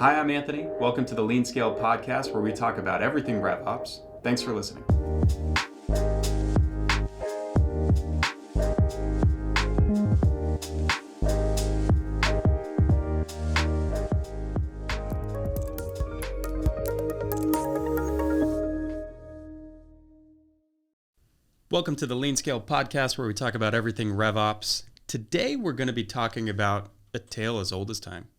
Hi, I'm Anthony. Welcome to the Lean Scale podcast where we talk about everything RevOps. Thanks for listening. Welcome to the Lean Scale podcast where we talk about everything RevOps. Today we're going to be talking about a tale as old as time.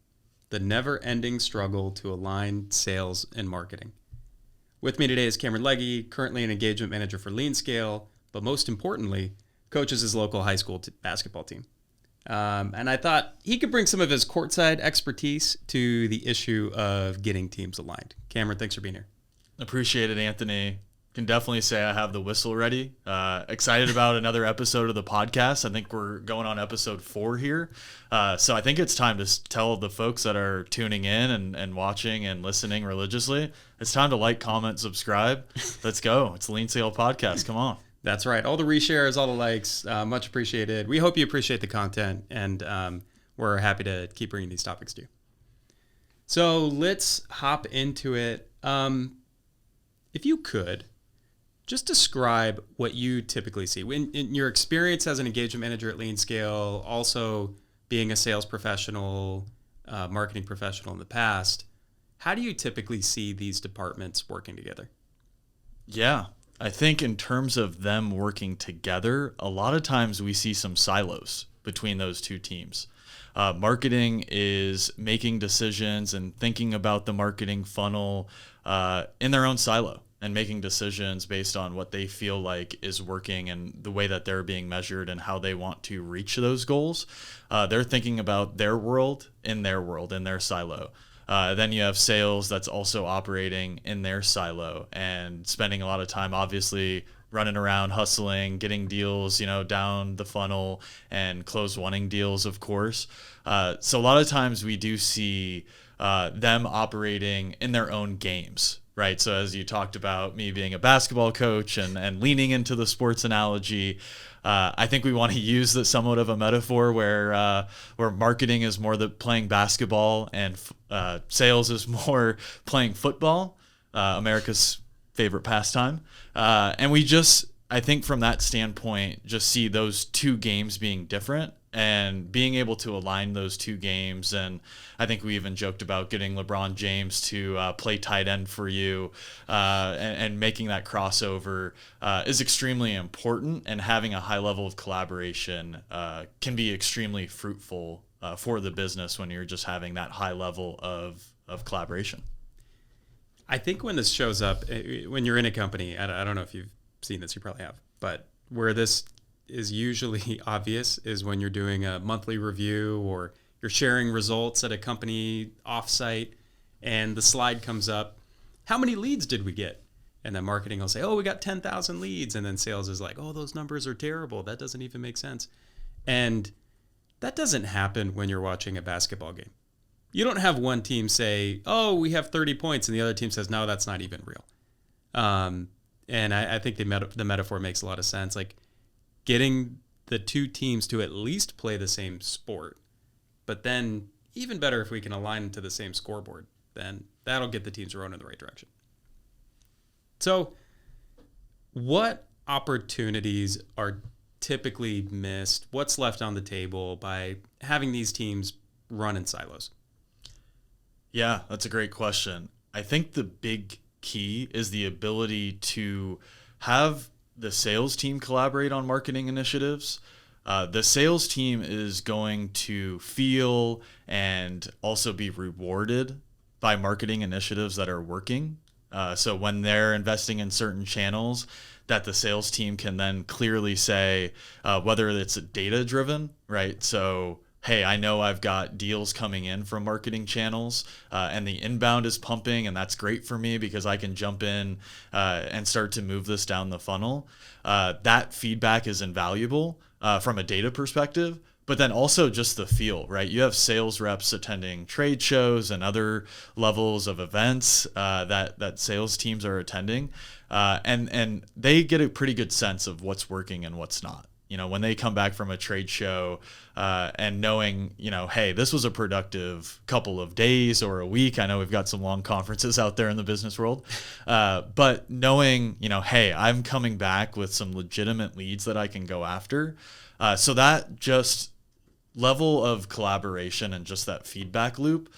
The never-ending struggle to align sales and marketing. With me today is Cameron Legge, currently an engagement manager for Lean Scale, but most importantly, coaches his local high school basketball team. And I thought he could bring some of his courtside expertise to the issue of getting teams aligned. Cameron, thanks for being here. Appreciate it, Anthony. Can definitely say I have the whistle ready. Excited about another episode of the podcast. I think we're going on episode 4 here. So I think it's time to tell the folks that are tuning in and watching and listening religiously, it's time to like, comment, subscribe. Let's go. It's the Lean Scale podcast. Come on. That's right. All the reshares, all the likes, much appreciated. We hope you appreciate the content, and we're happy to keep bringing these topics to you. So let's hop into it. If you could, just describe what you typically see. In your experience as an engagement manager at Lean Scale, also being a sales professional, marketing professional in the past, how do you typically see these departments working together? Yeah, I think in terms of them working together, a lot of times we see some silos between those two teams. Marketing is making decisions and thinking about the marketing funnel in their own silo, and making decisions based on what they feel like is working and the way that they're being measured and how they want to reach those goals. They're thinking about their world, in their silo. Then you have sales that's also operating in their silo and spending a lot of time, obviously, running around, hustling, getting deals, down the funnel and close-winning deals, of course. So a lot of times we do see them operating in their own games. Right. So as you talked about me being a basketball coach and leaning into the sports analogy, I think we want to use somewhat of a metaphor where marketing is more the playing basketball and sales is more playing football, America's favorite pastime. And I think from that standpoint, just see those two games being different and being able to align those two games. And I think we even joked about getting LeBron James to play tight end for you and making that crossover is extremely important. And having a high level of collaboration can be extremely fruitful for the business when you're just having that high level of collaboration. I think when this shows up, when you're in a company, I don't know if you've seen this, you probably have, but where this is usually obvious is when you're doing a monthly review or you're sharing results at a company offsite and the slide comes up, how many leads did we get? And then marketing will say, we got 10,000 leads. And then sales is like, those numbers are terrible. That doesn't even make sense. And that doesn't happen when you're watching a basketball game. You don't have one team say, we have 30 points, and the other team says, no, that's not even real. And I think the metaphor makes a lot of sense. Like getting the two teams to at least play the same sport, but then even better if we can align to the same scoreboard, then that'll get the teams rowing in the right direction. So what opportunities are typically missed? What's left on the table by having these teams run in silos? Yeah, that's a great question. I think the big key is the ability to have the sales team collaborate on marketing initiatives. The sales team is going to feel and also be rewarded by marketing initiatives that are working. So when they're investing in certain channels, that the sales team can then clearly say whether it's data driven, right? So hey, I know I've got deals coming in from marketing channels and the inbound is pumping, and that's great for me because I can jump in and start to move this down the funnel. That feedback is invaluable from a data perspective, but then also just the feel, right? You have sales reps attending trade shows and other levels of events that sales teams are attending, and they get a pretty good sense of what's working and what's not. when they come back from a trade show and knowing, hey, this was a productive couple of days or a week. I know we've got some long conferences out there in the business world, but knowing, hey, I'm coming back with some legitimate leads that I can go after. So that just level of collaboration and just that feedback loop,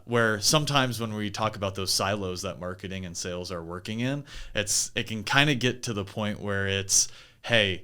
where sometimes when we talk about those silos that marketing and sales are working in, it can kind of get to the point where it's, hey,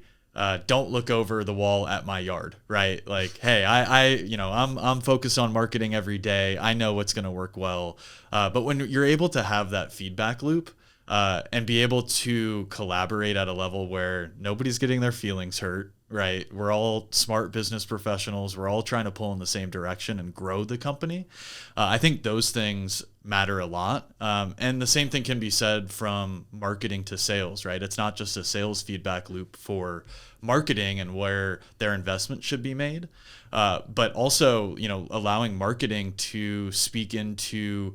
don't look over the wall at my yard, right? Like, hey, I'm focused on marketing every day. I know what's going to work well. But when you're able to have that feedback loop, and be able to collaborate at a level where nobody's getting their feelings hurt, right? We're all smart business professionals. We're all trying to pull in the same direction and grow the company. I think those things matter a lot. And the same thing can be said from marketing to sales, right? It's not just a sales feedback loop for marketing and where their investment should be made, but also, allowing marketing to speak into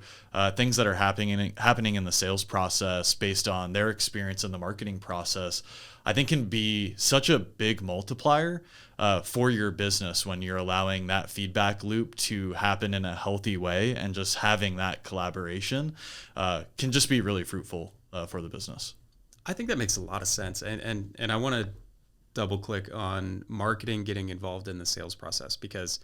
things that are happening in the sales process based on their experience in the marketing process, I think can be such a big multiplier for your business when you're allowing that feedback loop to happen in a healthy way, and just having that collaboration can just be really fruitful for the business. I think that makes a lot of sense. And I want to double click on marketing getting involved in the sales process, because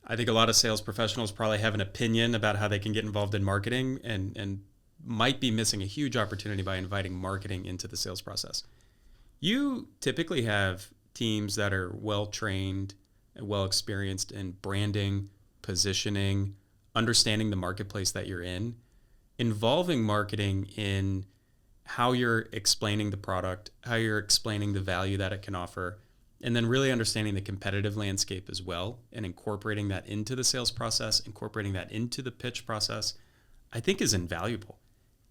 I think a lot of sales professionals probably have an opinion about how they can get involved in marketing, and might be missing a huge opportunity by inviting marketing into the sales process. You typically have teams that are well trained and well experienced in branding, positioning, understanding the marketplace that you're in, involving marketing in how you're explaining the product, how you're explaining the value that it can offer, and then really understanding the competitive landscape as well, and incorporating that into the sales process, incorporating that into the pitch process, I think is invaluable.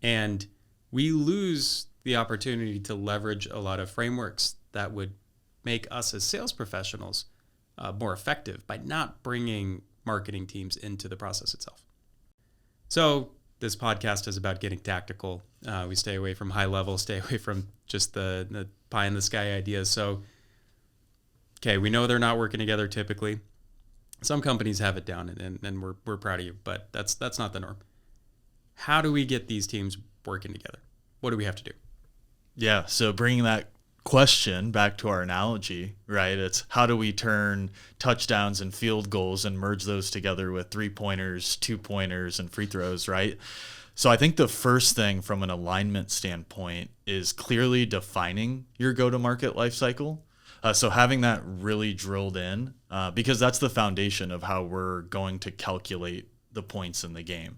And we lose the opportunity to leverage a lot of frameworks that would make us as sales professionals more effective by not bringing marketing teams into the process itself. So this podcast is about getting tactical. We stay away from high level, stay away from just the pie in the sky ideas. So, okay, we know they're not working together typically. Some companies have it down, and we're proud of you, but that's not the norm. How do we get these teams working together? What do we have to do? Yeah, so bringing that question back to our analogy, right? It's how do we turn touchdowns and field goals and merge those together with 3-pointers, 2-pointers, and free throws, right? So I think the first thing from an alignment standpoint is clearly defining your go-to-market lifecycle. So having that really drilled in, because that's the foundation of how we're going to calculate the points in the game.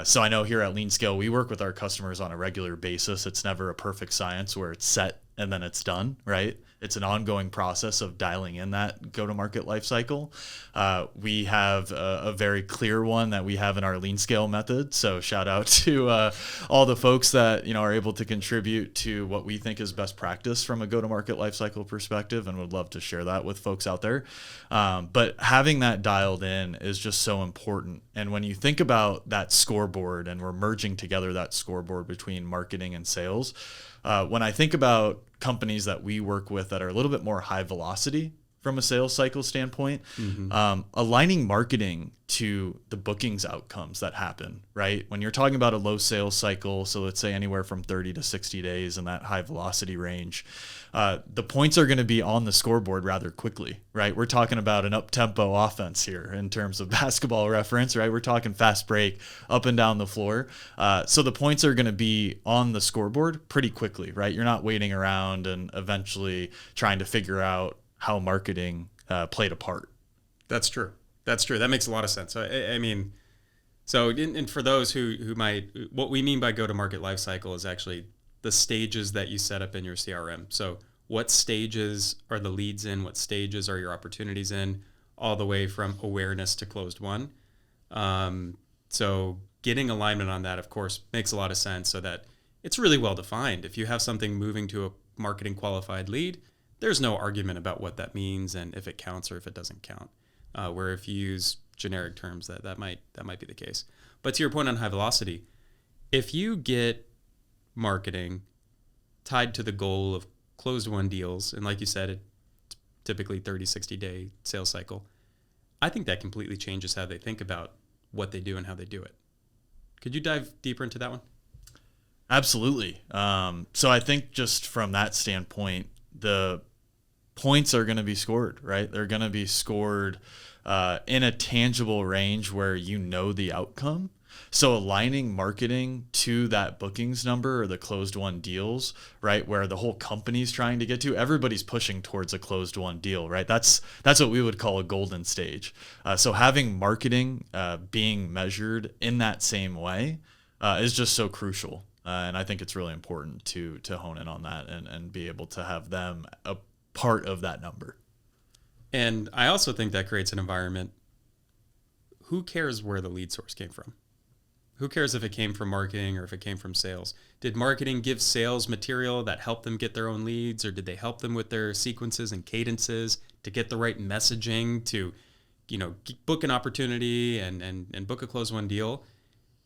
So I know here at LeanScale, we work with our customers on a regular basis. It's never a perfect science where it's set and then it's done, right? It's an ongoing process of dialing in that go-to-market lifecycle. We have a very clear one that we have in our LeanScale method. So shout out to all the folks that are able to contribute to what we think is best practice from a go-to-market lifecycle perspective, and would love to share that with folks out there. But having that dialed in is just so important. And when you think about that scoreboard, and we're merging together that scoreboard between marketing and sales, when I think about companies that we work with that are a little bit more high velocity from a sales cycle standpoint, aligning marketing to the bookings outcomes that happen, right? When you're talking about a low sales cycle, so let's say anywhere from 30 to 60 days in that high velocity range, the points are going to be on the scoreboard rather quickly, right? We're talking about an up-tempo offense here in terms of basketball reference, right? We're talking fast break up and down the floor. So the points are going to be on the scoreboard pretty quickly, right? You're not waiting around and eventually trying to figure out how marketing played a part. That's true. That makes a lot of sense. I mean, so and for those who might, what we mean by go-to-market lifecycle is actually the stages that you set up in your CRM. So what stages are the leads in? What stages are your opportunities in? All the way from awareness to closed won. So getting alignment on that, of course, makes a lot of sense, so that it's really well defined. If you have something moving to a marketing qualified lead, there's no argument about what that means and if it counts or if it doesn't count. Where if you use generic terms, that might be the case. But to your point on high velocity, if you get marketing tied to the goal of closed won deals, and like you said, it's typically 30, 60-day sales cycle. I think that completely changes how they think about what they do and how they do it. Could you dive deeper into that one? Absolutely. So I think just from that standpoint, the points are going to be scored, right? They're going to be scored in a tangible range where you know the outcome. So aligning marketing to that bookings number or the closed won deals, right, where the whole company's trying to get to, everybody's pushing towards a closed won deal, right? That's what we would call a golden stage. So having marketing being measured in that same way is just so crucial. And I think it's really important to hone in on that and be able to have them a part of that number. And I also think that creates an environment. Who cares where the lead source came from? Who cares if it came from marketing or if it came from sales? Did marketing give sales material that helped them get their own leads, or did they help them with their sequences and cadences to get the right messaging to, book an opportunity and book a close one deal?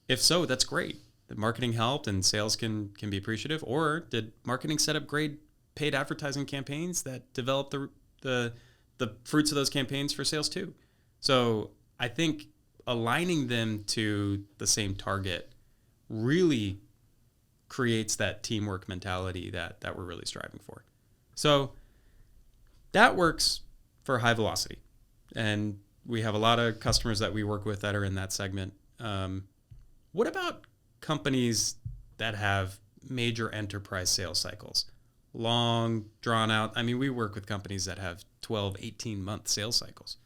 If so, that's great. That marketing helped and sales can be appreciative. Or did marketing set up great paid advertising campaigns that developed the fruits of those campaigns for sales too? So I think aligning them to the same target really creates that teamwork mentality that we're really striving for. So that works for high velocity. And we have a lot of customers that we work with that are in that segment. What about companies that have major enterprise sales cycles? Long, drawn out. I mean, we work with companies that have 12, 18-month sales cycles.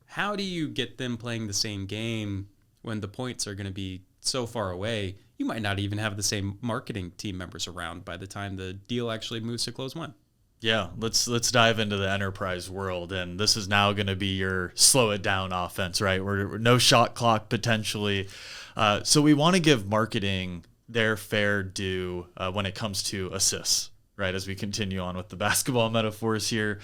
How do you get them playing the same game when the points are going to be so far away? You might not even have the same marketing team members around by the time the deal actually moves to close one. Yeah, let's dive into the enterprise world, and this is now going to be your slow it down offense, right? We're no shot clock potentially. So we want to give marketing their fair due when it comes to assists, right? As we continue on with the basketball metaphors here.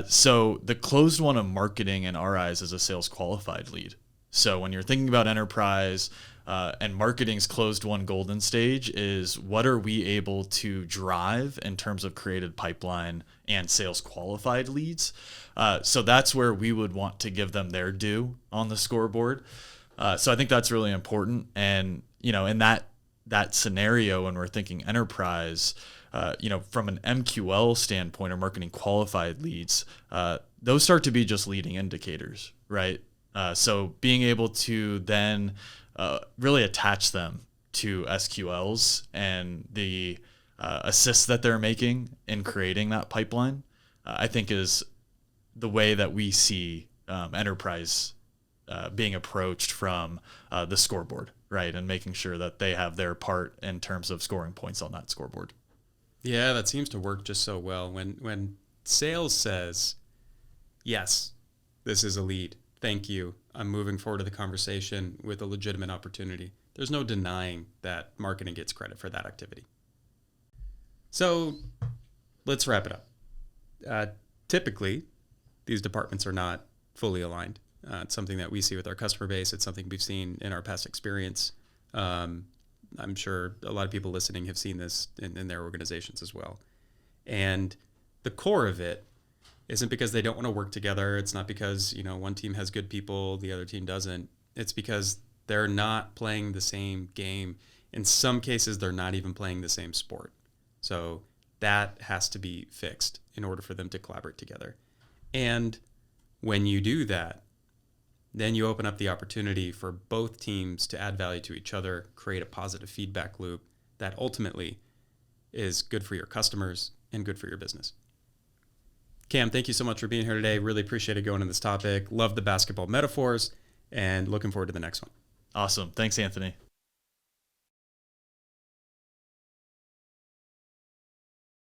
So the closed one of marketing in our eyes is a sales qualified lead. So when you're thinking about enterprise and marketing's closed one golden stage is what are we able to drive in terms of created pipeline and sales qualified leads. So that's where we would want to give them their due on the scoreboard. So I think that's really important. And, in that scenario, when we're thinking enterprise, from an MQL standpoint or marketing qualified leads, those start to be just leading indicators, right? So being able to then really attach them to SQLs and the assists that they're making in creating that pipeline, I think is the way that we see enterprise being approached from the scoreboard, right? And making sure that they have their part in terms of scoring points on that scoreboard. Yeah, that seems to work just so well. When sales says, yes, this is a lead. Thank you. I'm moving forward to the conversation with a legitimate opportunity. There's no denying that marketing gets credit for that activity. So let's wrap it up. Typically, these departments are not fully aligned. It's something that we see with our customer base. It's something we've seen in our past experience. I'm sure a lot of people listening have seen this in their organizations as well. And the core of it isn't because they don't want to work together. It's not because, one team has good people, the other team doesn't. It's because they're not playing the same game. In some cases, they're not even playing the same sport. So that has to be fixed in order for them to collaborate together. And when you do that, then you open up the opportunity for both teams to add value to each other, create a positive feedback loop that ultimately is good for your customers and good for your business. Cam, thank you so much for being here today. Really appreciated going into this topic. Love the basketball metaphors and looking forward to the next one. Awesome. Thanks, Anthony.